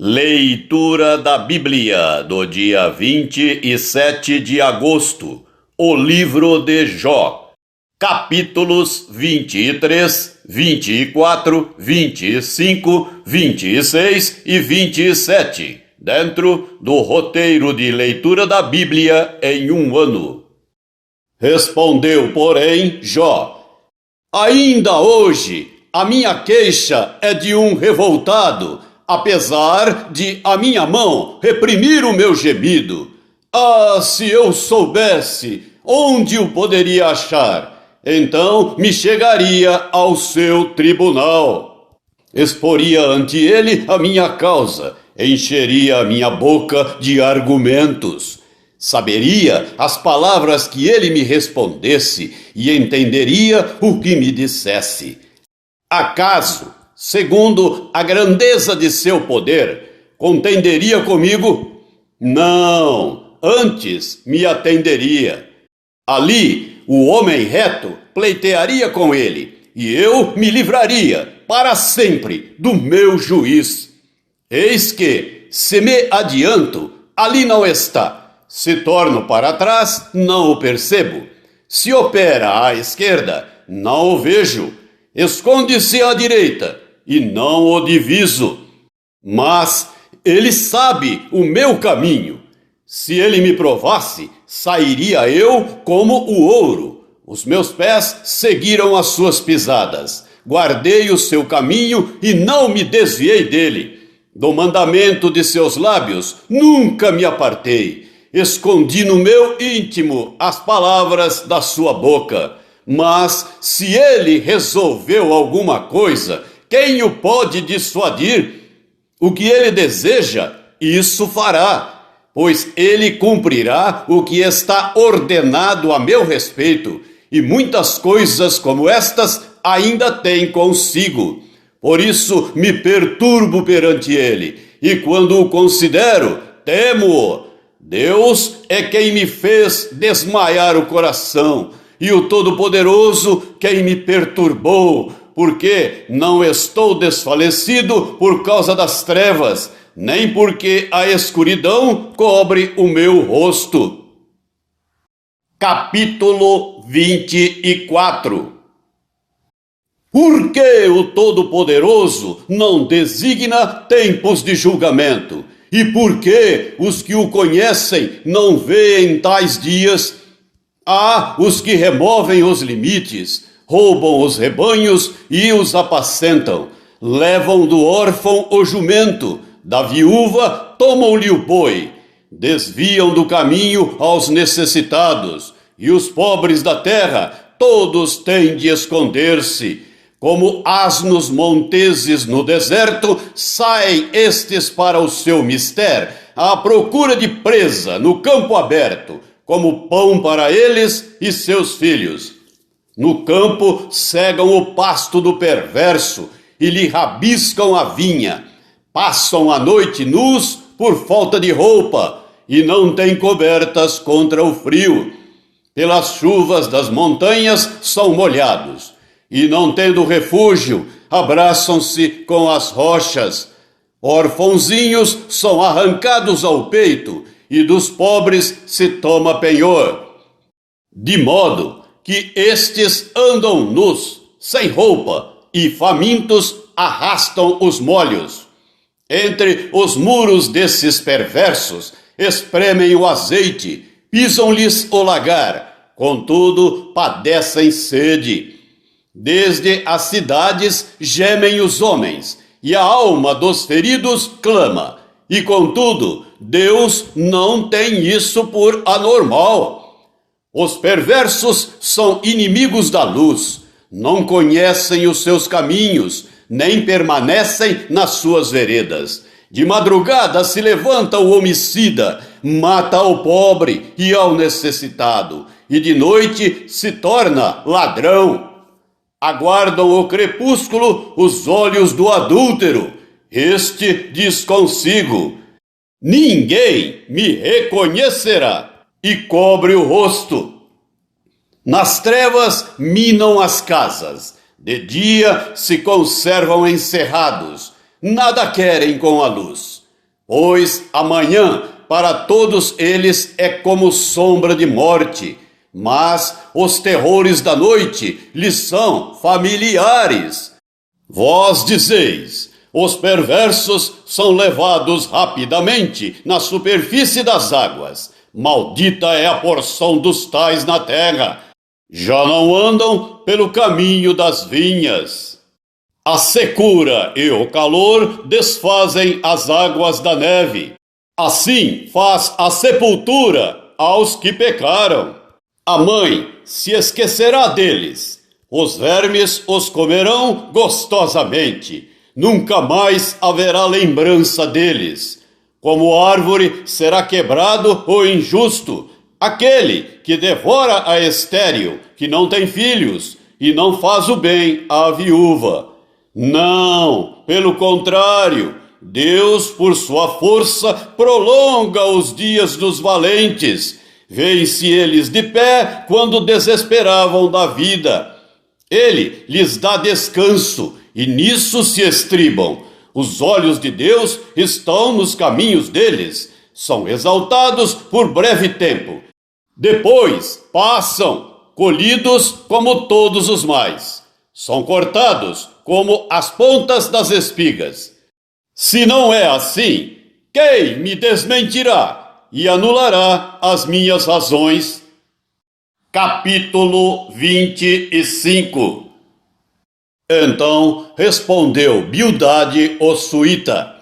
Leitura da Bíblia do dia 27 de agosto, o livro de Jó, capítulos 23, 24, 25, 26 e 27, dentro do roteiro de leitura da Bíblia em um ano. Respondeu, porém, Jó: ainda hoje a minha queixa é de um revoltado, apesar de a minha mão reprimir o meu gemido. Ah, se eu soubesse onde o poderia achar, então me chegaria ao seu tribunal. Exporia ante ele a minha causa, encheria a minha boca de argumentos. Saberia as palavras que ele me respondesse e entenderia o que me dissesse. Acaso, segundo a grandeza de seu poder, contenderia comigo? Não, antes me atenderia. Ali, o homem reto pleitearia com ele, e eu me livraria para sempre do meu juiz. Eis que, se me adianto, ali não está. Se torno para trás, não o percebo. Se opera à esquerda, não o vejo. Esconde-se à direita, e não o diviso. Mas ele sabe o meu caminho. Se ele me provasse, sairia eu como o ouro. Os meus pés seguiram as suas pisadas. Guardei o seu caminho e não me desviei dele. Do mandamento de seus lábios nunca me apartei. Escondi no meu íntimo as palavras da sua boca. Mas se ele resolveu alguma coisa, quem o pode dissuadir? O que ele deseja, isso fará, pois ele cumprirá o que está ordenado a meu respeito, e muitas coisas como estas ainda tem consigo. Por isso me perturbo perante ele, e quando o considero, temo-o. Deus é quem me fez desmaiar o coração, e o Todo-Poderoso quem me perturbou, porque não estou desfalecido por causa das trevas, nem porque a escuridão cobre o meu rosto. Capítulo 24. Por que o Todo-Poderoso não designa tempos de julgamento? E por que os que o conhecem não veem tais dias? Há os que removem os limites, roubam os rebanhos e os apacentam, levam do órfão o jumento, da viúva tomam-lhe o boi, desviam do caminho aos necessitados, e os pobres da terra todos têm de esconder-se. Como asnos monteses no deserto, saem estes para o seu mister, à procura de presa no campo aberto, como pão para eles e seus filhos. No campo cegam o pasto do perverso e lhe rabiscam a vinha. Passam a noite nus por falta de roupa e não têm cobertas contra o frio. Pelas chuvas das montanhas são molhados e, não tendo refúgio, abraçam-se com as rochas. Orfãozinhos são arrancados ao peito e dos pobres se toma penhor. De modo que estes andam nus, sem roupa, e famintos arrastam os molhos. Entre os muros desses perversos espremem o azeite, pisam-lhes o lagar, contudo padecem sede. Desde as cidades gemem os homens, e a alma dos feridos clama, e contudo Deus não tem isso por anormal. Os perversos são inimigos da luz, não conhecem os seus caminhos, nem permanecem nas suas veredas. De madrugada se levanta o homicida, mata ao pobre e ao necessitado, e de noite se torna ladrão. Aguardam o crepúsculo os olhos do adúltero. Este diz consigo: ninguém me reconhecerá, e cobre o rosto. Nas trevas minam as casas, de dia se conservam encerrados, nada querem com a luz. Pois amanhã para todos eles é como sombra de morte, mas os terrores da noite lhes são familiares. Vós dizeis: os perversos são levados rapidamente na superfície das águas. Maldita é a porção dos tais na terra. Já não andam pelo caminho das vinhas. A secura e o calor desfazem as águas da neve. Assim faz a sepultura aos que pecaram. A mãe se esquecerá deles. Os vermes os comerão gostosamente. Nunca mais haverá lembrança deles. Como árvore será quebrado o injusto, aquele que devora a estéril, que não tem filhos, e não faz o bem à viúva. Não, pelo contrário, Deus, por sua força, prolonga os dias dos valentes. Vê-se eles de pé quando desesperavam da vida. Ele lhes dá descanso, e nisso se estribam. Os olhos de Deus estão nos caminhos deles. São exaltados por breve tempo. Depois passam, colhidos como todos os mais. São cortados como as pontas das espigas. Se não é assim, quem me desmentirá e anulará as minhas razões? Capítulo 25. Então respondeu Bildade o suíta: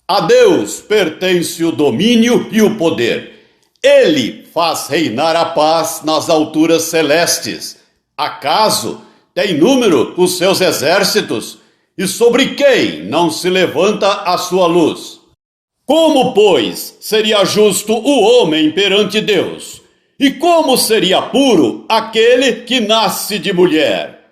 a Deus pertence o domínio e o poder. Ele faz reinar a paz nas alturas celestes. Acaso tem número os seus exércitos? E sobre quem não se levanta a sua luz? Como, pois, seria justo o homem perante Deus? E como seria puro aquele que nasce de mulher?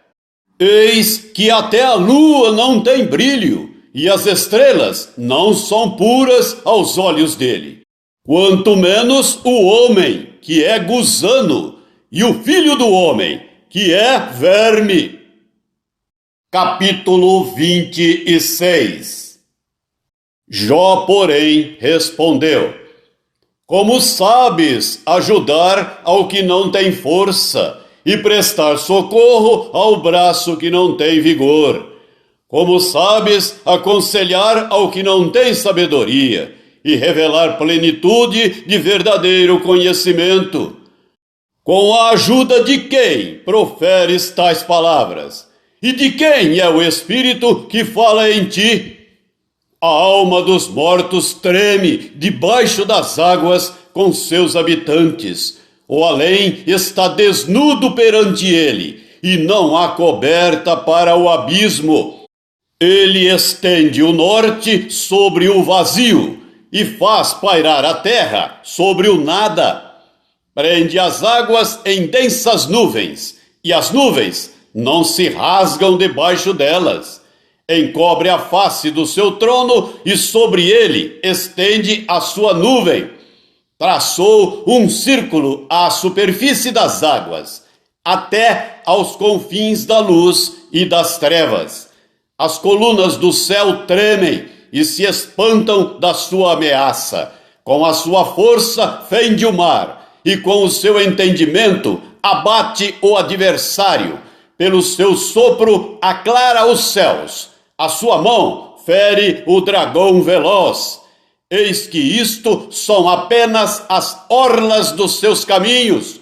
Eis que até a lua não tem brilho, e as estrelas não são puras aos olhos dele. Quanto menos o homem, que é gusano, e o filho do homem, que é verme. Capítulo 26. Jó, porém, respondeu: como sabes ajudar ao que não tem força e prestar socorro ao braço que não tem vigor? Como sabes aconselhar ao que não tem sabedoria e revelar plenitude de verdadeiro conhecimento? Com a ajuda de quem proferes tais palavras? E de quem é o Espírito que fala em ti? A alma dos mortos treme debaixo das águas com seus habitantes. O além está desnudo perante ele, e não há coberta para o abismo. Ele estende o norte sobre o vazio, e faz pairar a terra sobre o nada. Prende as águas em densas nuvens, e as nuvens não se rasgam debaixo delas. Encobre a face do seu trono, e sobre ele estende a sua nuvem. Traçou um círculo à superfície das águas, até aos confins da luz e das trevas. As colunas do céu tremem e se espantam da sua ameaça. Com a sua força fende o mar, e com o seu entendimento abate o adversário. Pelo seu sopro aclara os céus. A sua mão fere o dragão veloz. Eis que isto são apenas as orlas dos seus caminhos.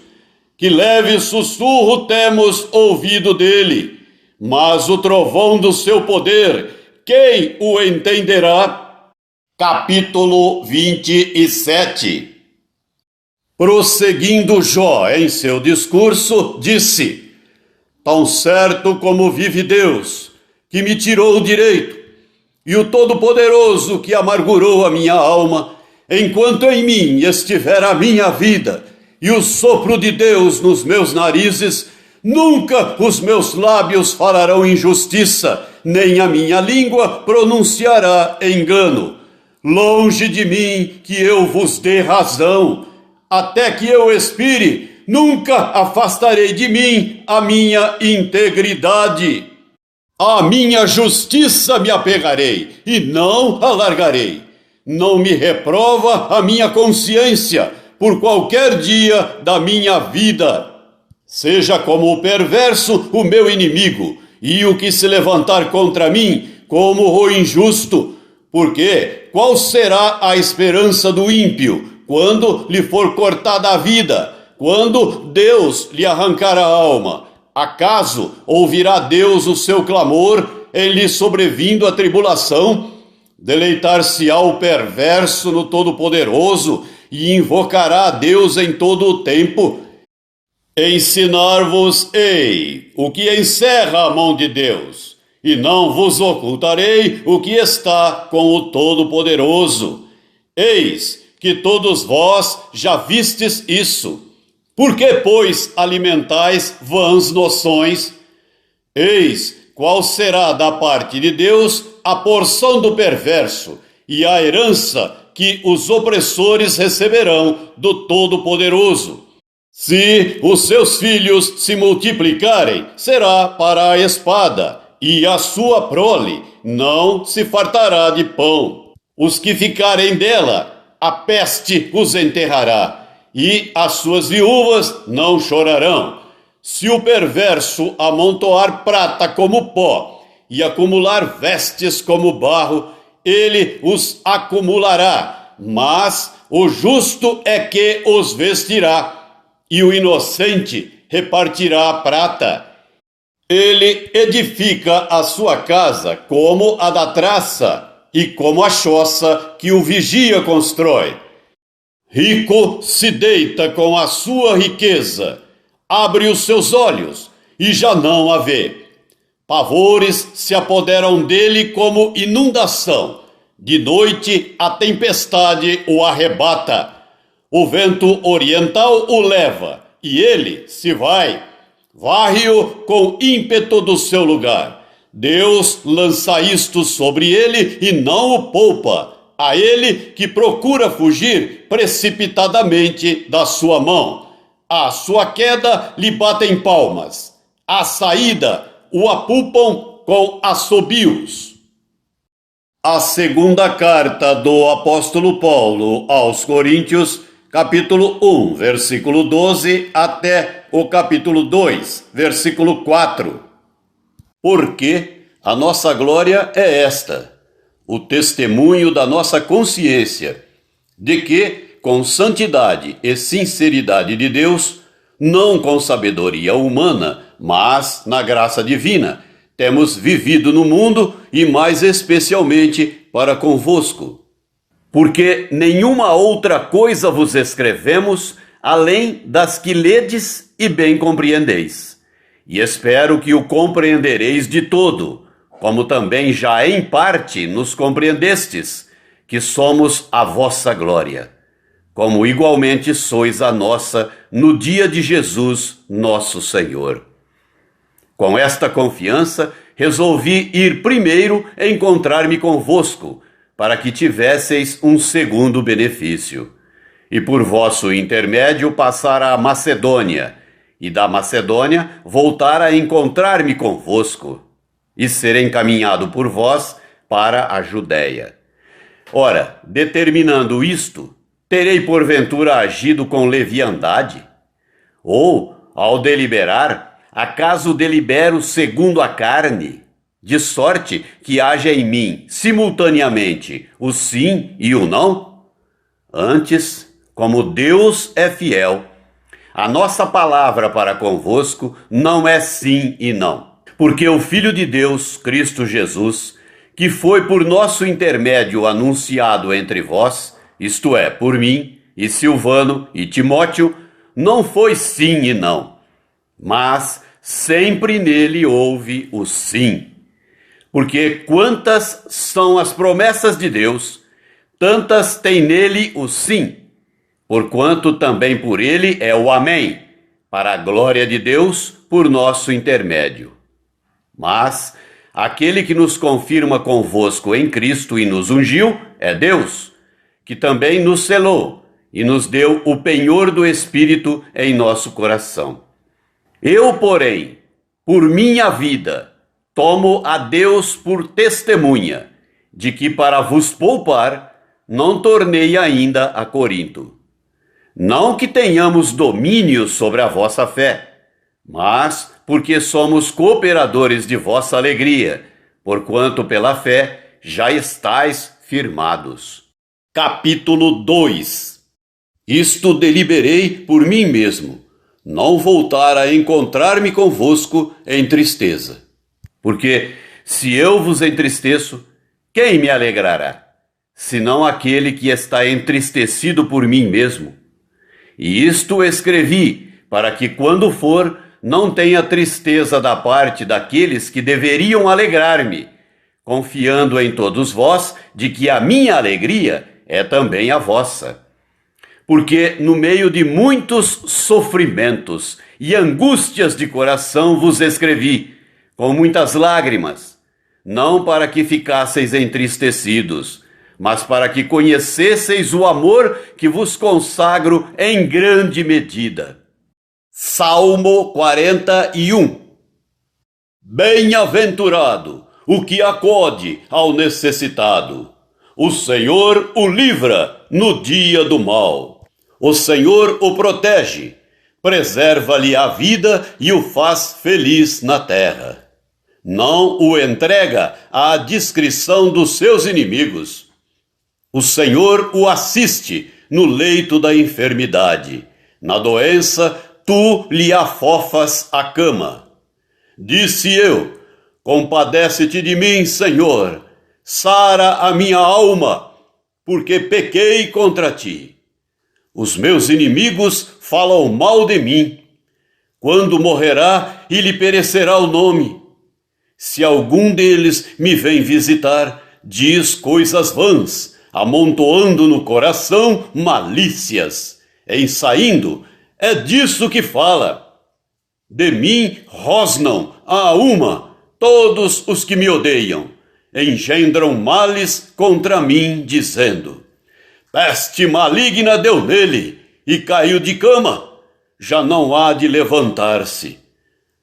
Que leve sussurro temos ouvido dele. Mas o trovão do seu poder, quem o entenderá? Capítulo 27. Prosseguindo Jó em seu discurso, disse: tão certo como vive Deus, que me tirou o direito, e o Todo-Poderoso que amargurou a minha alma, enquanto em mim estiver a minha vida, e o sopro de Deus nos meus narizes, nunca os meus lábios falarão injustiça, nem a minha língua pronunciará engano. Longe de mim que eu vos dê razão, até que eu expire, nunca afastarei de mim a minha integridade. À minha justiça me apegarei, e não a largarei. não me reprova a minha consciência por qualquer dia da minha vida. Seja como o perverso o meu inimigo, e o que se levantar contra mim como o injusto. Porque qual será a esperança do ímpio quando lhe for cortada a vida, quando Deus lhe arrancar a alma? Acaso ouvirá Deus o seu clamor em lhe sobrevindo a tribulação? Deleitar-se-á o perverso no Todo-Poderoso e invocará a Deus em todo o tempo. Ensinar-vos-ei o que encerra a mão de Deus, e não vos ocultarei o que está com o Todo-Poderoso. Eis que todos vós já vistes isso. Por que, pois, alimentais vãs noções? Eis qual será da parte de Deus a porção do perverso e a herança que os opressores receberão do Todo-Poderoso. Se os seus filhos se multiplicarem, será para a espada, e a sua prole não se fartará de pão. Os que ficarem dela, a peste os enterrará, e as suas viúvas não chorarão. Se o perverso amontoar prata como pó e acumular vestes como barro, ele os acumulará, mas o justo é que os vestirá, e o inocente repartirá a prata. Ele edifica a sua casa como a da traça, e como a choça que o vigia constrói. Rico se deita com a sua riqueza, abre os seus olhos e já não a vê. Pavores se apoderam dele como inundação, de noite a tempestade o arrebata. O vento oriental o leva, e ele se vai. Varre-o com ímpeto do seu lugar. Deus lança isto sobre ele e não o poupa. A ele que procura fugir precipitadamente da sua mão. À sua queda lhe batem palmas. À saída o apupam com assobios. A segunda carta do apóstolo Paulo aos Coríntios, capítulo 1, versículo 12, até o capítulo 2, versículo 4. Porque a nossa glória é esta, o testemunho da nossa consciência, de que, com santidade e sinceridade de Deus, não com sabedoria humana, mas na graça divina, temos vivido no mundo e mais especialmente para convosco. Porque nenhuma outra coisa vos escrevemos, além das que ledes e bem compreendeis. E espero que o compreendereis de todo, como também já em parte nos compreendestes, que somos a vossa glória, como igualmente sois a nossa no dia de Jesus, nosso Senhor. Com esta confiança, resolvi ir primeiro encontrar-me convosco, para que tivesseis um segundo benefício, e por vosso intermédio passar à Macedônia, e da Macedônia voltar a encontrar-me convosco, e ser encaminhado por vós para a Judéia. Ora, determinando isto, terei porventura agido com leviandade? Ou, ao deliberar, acaso delibero segundo a carne? De sorte que haja em mim, simultaneamente, o sim e o não? Antes, como Deus é fiel, a nossa palavra para convosco não é sim e não. Porque o Filho de Deus, Cristo Jesus, que foi por nosso intermédio anunciado entre vós, isto é, por mim, e Silvano, e Timóteo, não foi sim e não, mas sempre nele houve o sim. Porque quantas são as promessas de Deus, tantas tem nele o sim, porquanto também por ele é o amém, para a glória de Deus por nosso intermédio. Mas aquele que nos confirma convosco em Cristo e nos ungiu é Deus, que também nos selou e nos deu o penhor do Espírito em nosso coração. Eu, porém, por minha vida, tomo a Deus por testemunha, de que para vos poupar, não tornei ainda a Corinto. Não que tenhamos domínio sobre a vossa fé, mas porque somos cooperadores de vossa alegria, porquanto pela fé já estáis firmados. Capítulo 2. Isto deliberei por mim mesmo, não voltar a encontrar-me convosco em tristeza. Porque se eu vos entristeço, quem me alegrará? Senão aquele que está entristecido por mim mesmo. E isto escrevi, para que quando for, não tenha tristeza da parte daqueles que deveriam alegrar-me, confiando em todos vós de que a minha alegria é também a vossa. Porque no meio de muitos sofrimentos e angústias de coração vos escrevi, com muitas lágrimas, não para que ficasseis entristecidos, mas para que conhecesseis o amor que vos consagro em grande medida. Salmo 41. Bem-aventurado o que acode ao necessitado. O Senhor o livra no dia do mal. O Senhor o protege, preserva-lhe a vida e o faz feliz na terra. Não o entrega à discrição dos seus inimigos. O Senhor o assiste no leito da enfermidade. Na doença, tu lhe afofas a cama. Disse eu, compadece-te de mim, Senhor, sara a minha alma, porque pequei contra ti. Os meus inimigos falam mal de mim. Quando morrerá e lhe perecerá o nome? Se algum deles me vem visitar, diz coisas vãs, amontoando no coração malícias. Em saindo, é disso que fala. De mim rosnam a uma todos os que me odeiam. Engendram males contra mim, dizendo: peste maligna deu nele e caiu de cama. Já não há de levantar-se.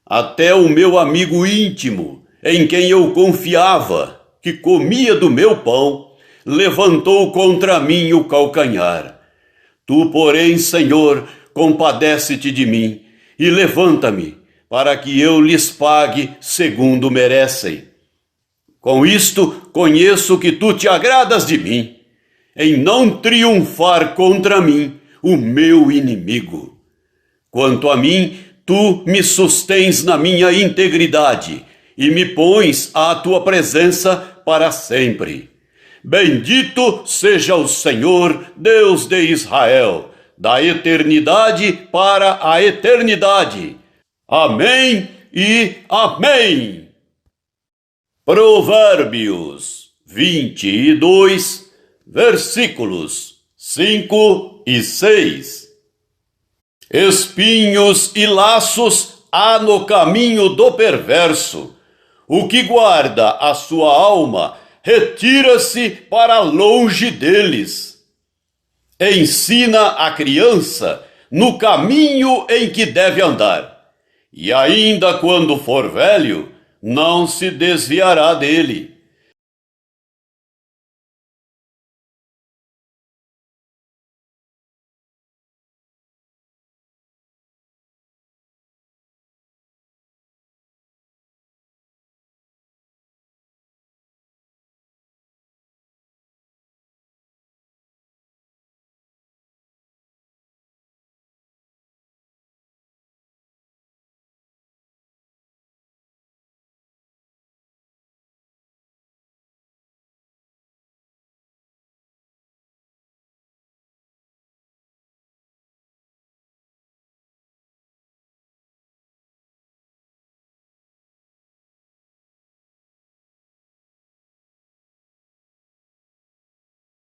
Até o meu amigo íntimo, em quem eu confiava, que comia do meu pão, levantou contra mim o calcanhar. Tu, porém, Senhor, compadece-te de mim e levanta-me, para que eu lhes pague segundo merecem. Com isto conheço que tu te agradas de mim, em não triunfar contra mim o meu inimigo. Quanto a mim, tu me sustens na minha integridade e me pões à tua presença para sempre. Bendito seja o Senhor, Deus de Israel, da eternidade para a eternidade. Amém e amém. Provérbios 22, versículos 5 e 6. Espinhos e laços há no caminho do perverso. O que guarda a sua alma retira-se para longe deles. Ensina a criança no caminho em que deve andar, e ainda quando for velho, não se desviará dele.